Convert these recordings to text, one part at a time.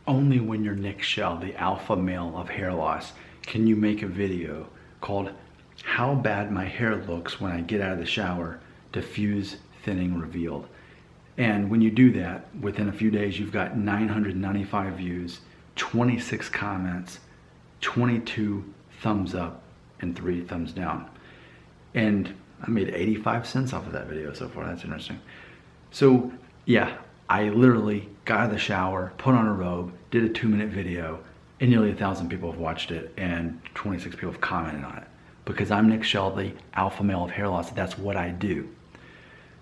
Only when you're Nick Shell, the alpha male of hair loss, can you make a video called How Bad My Hair Looks When I Get Out of the Shower, Diffuse Thinning Revealed. And when you do that, within a few days, you've got 995 views, 26 comments, 22 thumbs up, and 3 thumbs down. And I made 85 cents off of that video so far. That's interesting. So yeah, I literally got out of the shower, put on a robe, did a 2-minute video, and nearly 1,000 people have watched it, and 26 people have commented on it. Because I'm Nick Shell, the alpha male of hair loss. That's what I do.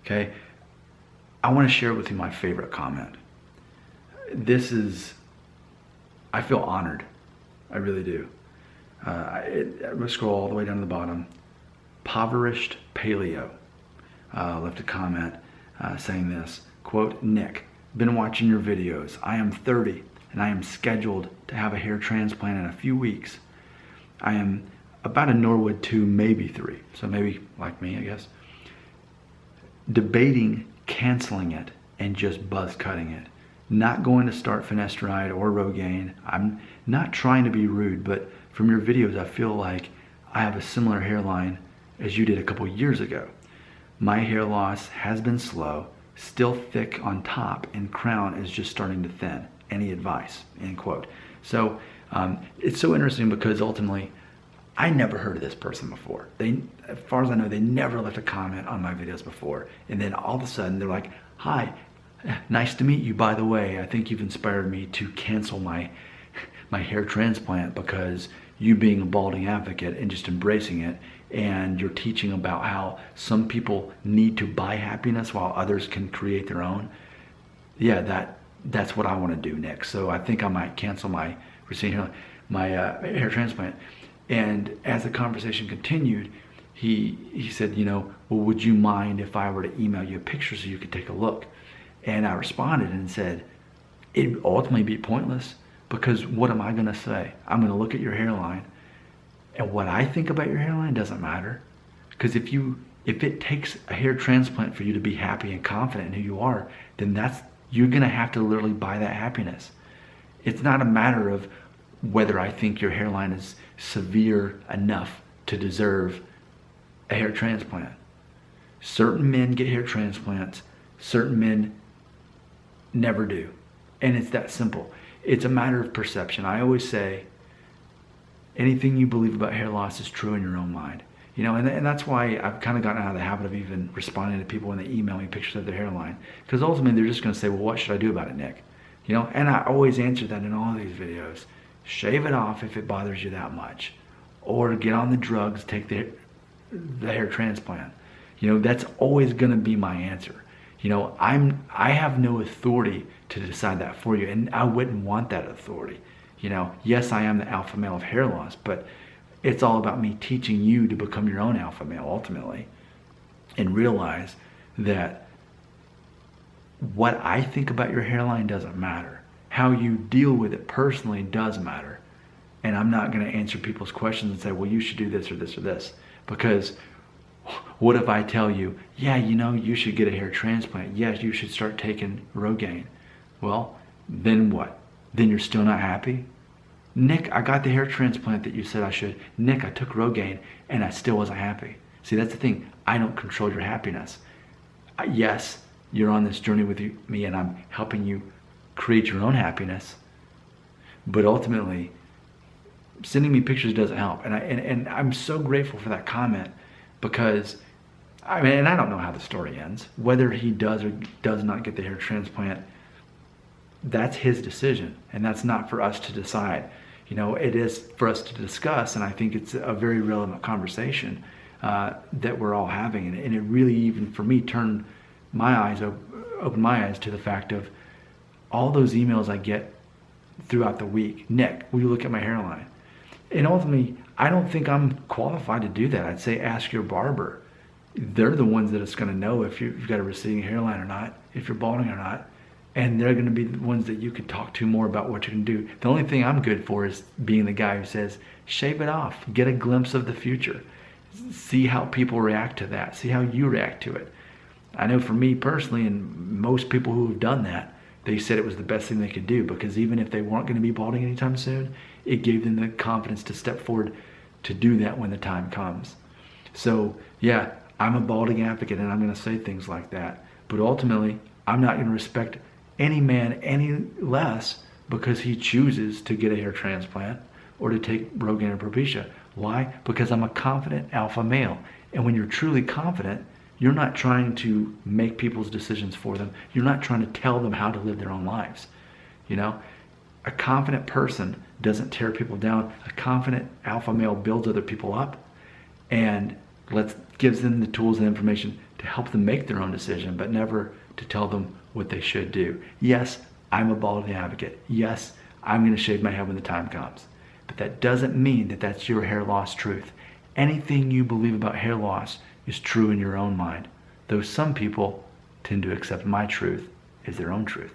Okay? I want to share with you my favorite comment. I feel honored. I really do. I'm going to scroll all the way down to the bottom. Impoverished Paleo left a comment saying this, quote, Nick, been watching your videos. I am 30 and I am scheduled to have a hair transplant in a few weeks. I am about a Norwood 2, maybe 3. So maybe like me, I guess. Debating canceling it and just buzz cutting it. Not going to start finasteride or Rogaine. I'm not trying to be rude, but from your videos, I feel like I have a similar hairline as you did a couple years ago. My hair loss has been slow, still thick on top, and crown is just starting to thin. Any advice? End quote. So it's so interesting because ultimately, I never heard of this person before. As far as I know, they never left a comment on my videos before. And then all of a sudden, they're like, hi, nice to meet you. By the way, I think you've inspired me to cancel my hair transplant because you being a balding advocate and just embracing it, and you're teaching about how some people need to buy happiness while others can create their own. Yeah, that's what I want to do next. So I think I might cancel my hair transplant. And as the conversation continued, he said, well, would you mind if I were to email you a picture so you could take a look? And I responded and said, it'd ultimately be pointless, because what am I going to say? I'm going to look at your hairline, and what I think about your hairline doesn't matter. Because if it takes a hair transplant for you to be happy and confident in who you are, then you're going to have to literally buy that happiness. It's not a matter of whether I think your hairline is severe enough to deserve a hair transplant. Certain men get hair transplants, certain men never do. And it's that simple. It's a matter of perception. I always say, anything you believe about hair loss is true in your own mind. And that's why I've kind of gotten out of the habit of even responding to people when they email me pictures of their hairline. Because ultimately they're just going to say, well, what should I do about it, Nick? And I always answer that in all these videos. Shave it off if it bothers you that much. Or get on the drugs, take the hair transplant. That's always going to be my answer. I have no authority to decide that for you, and I wouldn't want that authority. Yes, I am the alpha male of hair loss, but it's all about me teaching you to become your own alpha male ultimately, and realize that what I think about your hairline doesn't matter. How you deal with it personally does matter. And I'm not going to answer people's questions and say, well, you should do this or this or this. Because what if I tell you, yeah, you should get a hair transplant. Yes, you should start taking Rogaine. Well, then what? Then you're still not happy? Nick, I got the hair transplant that you said I should. Nick, I took Rogaine and I still wasn't happy. See, that's the thing. I don't control your happiness. Yes, you're on this journey with me and I'm helping you create your own happiness. But ultimately, sending me pictures doesn't help. And I'm so grateful for that comment, because and I don't know how the story ends. Whether he does or does not get the hair transplant, that's his decision, and that's not for us to decide. It is for us to discuss, and I think it's a very relevant conversation that we're all having. And it really, even for me, opened my eyes to the fact of all those emails I get throughout the week. Nick, will you look at my hairline? And ultimately, I don't think I'm qualified to do that. I'd say ask your barber. They're the ones that it's going to know if you've got a receding hairline or not, if you're balding or not. And they're going to be the ones that you can talk to more about what you can do. The only thing I'm good for is being the guy who says, shave it off, get a glimpse of the future. See how people react to that. See how you react to it. I know for me personally, and most people who have done that, they said it was the best thing they could do, because even if they weren't going to be balding anytime soon, it gave them the confidence to step forward to do that when the time comes. So yeah, I'm a balding advocate, and I'm going to say things like that. But ultimately, I'm not going to respect any man any less because he chooses to get a hair transplant or to take Rogaine or Propecia. Why? Because I'm a confident alpha male. And when you're truly confident, you're not trying to make people's decisions for them. You're not trying to tell them how to live their own lives. You know, a confident person doesn't tear people down. A confident alpha male builds other people up and gives them the tools and information to help them make their own decision, but never to tell them what they should do. Yes, I'm a balding advocate. Yes, I'm going to shave my head when the time comes. But that doesn't mean that that's your hair loss truth. Anything you believe about hair loss is true in your own mind, though some people tend to accept my truth as their own truth.